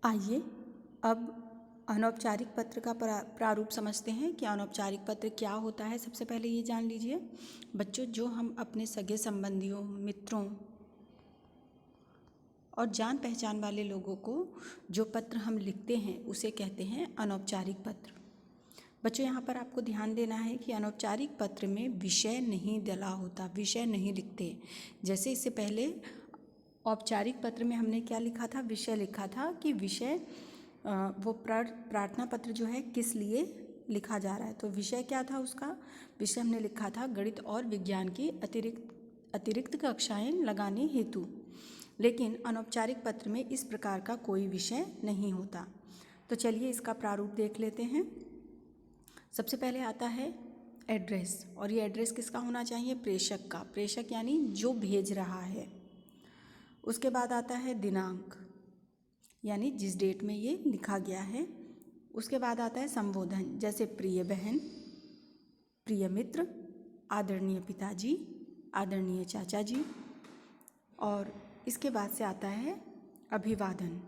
आइए अब अनौपचारिक पत्र का प्रारूप समझते हैं कि अनौपचारिक पत्र क्या होता है। सबसे पहले ये जान लीजिए बच्चों, जो हम अपने सगे संबंधियों, मित्रों और जान पहचान वाले लोगों को जो पत्र हम लिखते हैं उसे कहते हैं अनौपचारिक पत्र। बच्चों यहाँ पर आपको ध्यान देना है कि अनौपचारिक पत्र में विषय नहीं डला होता, विषय नहीं लिखते। जैसे इससे पहले औपचारिक पत्र में हमने क्या लिखा था, विषय लिखा था कि विषय वो प्रार्थना पत्र जो है किस लिए लिखा जा रहा है। तो विषय क्या था उसका, विषय हमने लिखा था गणित और विज्ञान की अतिरिक्त कक्षाएं लगाने हेतु। लेकिन अनौपचारिक पत्र में इस प्रकार का कोई विषय नहीं होता। तो चलिए इसका प्रारूप देख लेते हैं। सबसे पहले आता है एड्रेस, और ये एड्रेस किसका होना चाहिए, प्रेषक का। प्रेषक यानी जो भेज रहा है। उसके बाद आता है दिनांक, यानी जिस डेट में ये लिखा गया है। उसके बाद आता है संबोधन, जैसे प्रिय बहन, प्रिय मित्र, आदरणीय पिताजी, आदरणीय चाचा जी। और इसके बाद से आता है अभिवादन।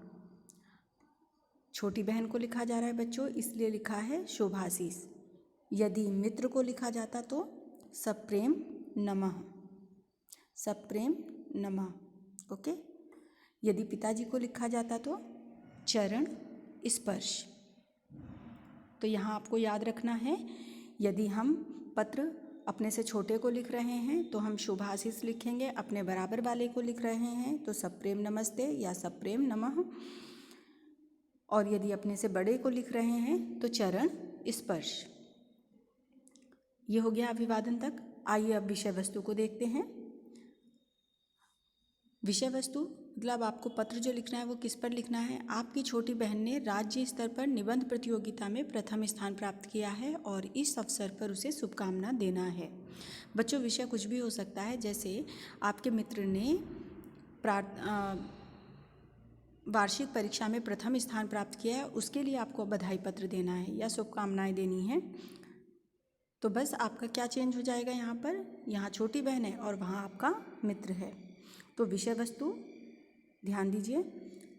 छोटी बहन को लिखा जा रहा है बच्चों, इसलिए लिखा है शोभाशीष। यदि मित्र को लिखा जाता तो सप्रेम नमः, सप्रेम नमः। ओके। यदि पिताजी को लिखा जाता तो चरण स्पर्श। तो यहाँ आपको याद रखना है, यदि हम पत्र अपने से छोटे को लिख रहे हैं तो हम शुभाशीष लिखेंगे, अपने बराबर वाले को लिख रहे हैं तो सप्रेम नमस्ते या सप्रेम नमः। और यदि अपने से बड़े को लिख रहे हैं तो चरण स्पर्श। ये हो गया अभिवादन तक। आइए अब विषय वस्तु को देखते हैं। विषय वस्तु मतलब आपको पत्र जो लिखना है वो किस पर लिखना है। आपकी छोटी बहन ने राज्य स्तर पर निबंध प्रतियोगिता में प्रथम स्थान प्राप्त किया है और इस अवसर पर उसे शुभकामना देना है। बच्चों विषय कुछ भी हो सकता है, जैसे आपके मित्र ने वार्षिक परीक्षा में प्रथम स्थान प्राप्त किया है, उसके लिए आपको बधाई पत्र देना है या शुभकामनाएं देनी है। तो बस आपका क्या चेंज हो जाएगा, यहाँ पर यहाँ छोटी बहन है और वहाँ आपका मित्र है। तो विषय वस्तु ध्यान दीजिए।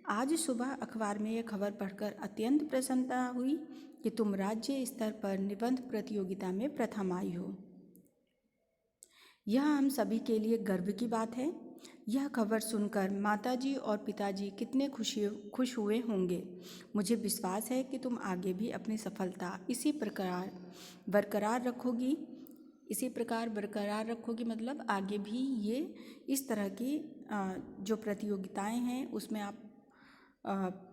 आज सुबह अखबार में यह खबर पढ़कर अत्यंत प्रसन्नता हुई कि तुम राज्य स्तर पर निबंध प्रतियोगिता में प्रथम आई हो। यह हम सभी के लिए गर्व की बात है। यह खबर सुनकर माताजी और पिताजी कितने खुश हुए होंगे। मुझे विश्वास है कि तुम आगे भी अपनी सफलता इसी प्रकार बरकरार रखोगी। मतलब आगे भी ये इस तरह की जो प्रतियोगिताएं हैं उसमें आप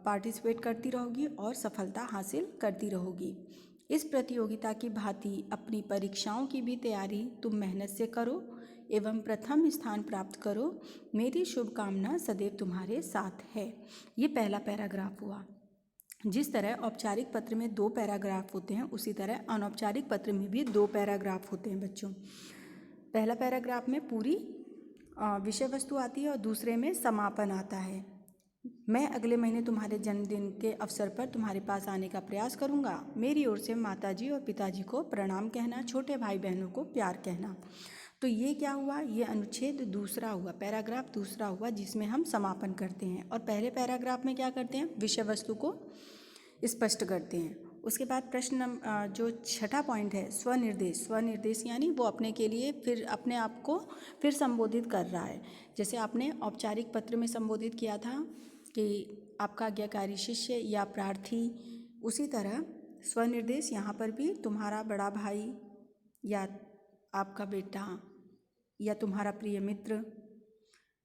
पार्टिसिपेट करती रहोगी और सफलता हासिल करती रहोगी। इस प्रतियोगिता की भांति अपनी परीक्षाओं की भी तैयारी तुम मेहनत से करो एवं प्रथम स्थान प्राप्त करो। मेरी शुभकामना सदैव तुम्हारे साथ है। ये पहला पैराग्राफ हुआ। जिस तरह औपचारिक पत्र में 2 पैराग्राफ होते हैं, उसी तरह अनौपचारिक पत्र में भी 2 पैराग्राफ होते हैं बच्चों। पहला पैराग्राफ में पूरी विषय वस्तु आती है और दूसरे में समापन आता है। मैं अगले महीने तुम्हारे जन्मदिन के अवसर पर तुम्हारे पास आने का प्रयास करूंगा। मेरी ओर से माताजी और पिताजी को प्रणाम कहना, छोटे भाई बहनों को प्यार कहना। तो ये क्या हुआ, ये अनुच्छेद दूसरा हुआ, पैराग्राफ दूसरा हुआ, जिसमें हम समापन करते हैं। और पहले पैराग्राफ में क्या करते हैं, विषय वस्तु को स्पष्ट करते हैं। उसके बाद प्रश्न जो छठा पॉइंट है, स्वनिर्देश। स्वनिर्देश यानी वो अपने के लिए फिर अपने आप को फिर संबोधित कर रहा है। जैसे आपने औपचारिक पत्र में संबोधित किया था कि आपका आज्ञाकारी शिष्य या प्रार्थी, उसी तरह स्वनिर्देश यहाँ पर भी तुम्हारा बड़ा भाई या आपका बेटा या तुम्हारा प्रिय मित्र,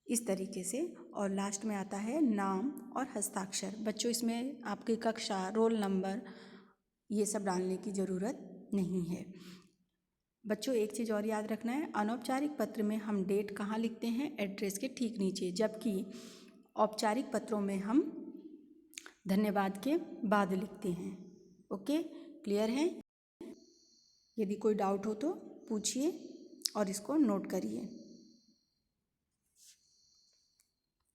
इस तरीके से। और लास्ट में आता है नाम और हस्ताक्षर। बच्चों इसमें आपकी कक्षा, रोल नंबर, ये सब डालने की ज़रूरत नहीं है। बच्चों एक चीज़ और याद रखना है, अनौपचारिक पत्र में हम डेट कहाँ लिखते हैं, एड्रेस के ठीक नीचे, जबकि औपचारिक पत्रों में हम धन्यवाद के बाद लिखते हैं। ओके, क्लियर है? यदि कोई डाउट हो तो पूछिए और इसको नोट करिए।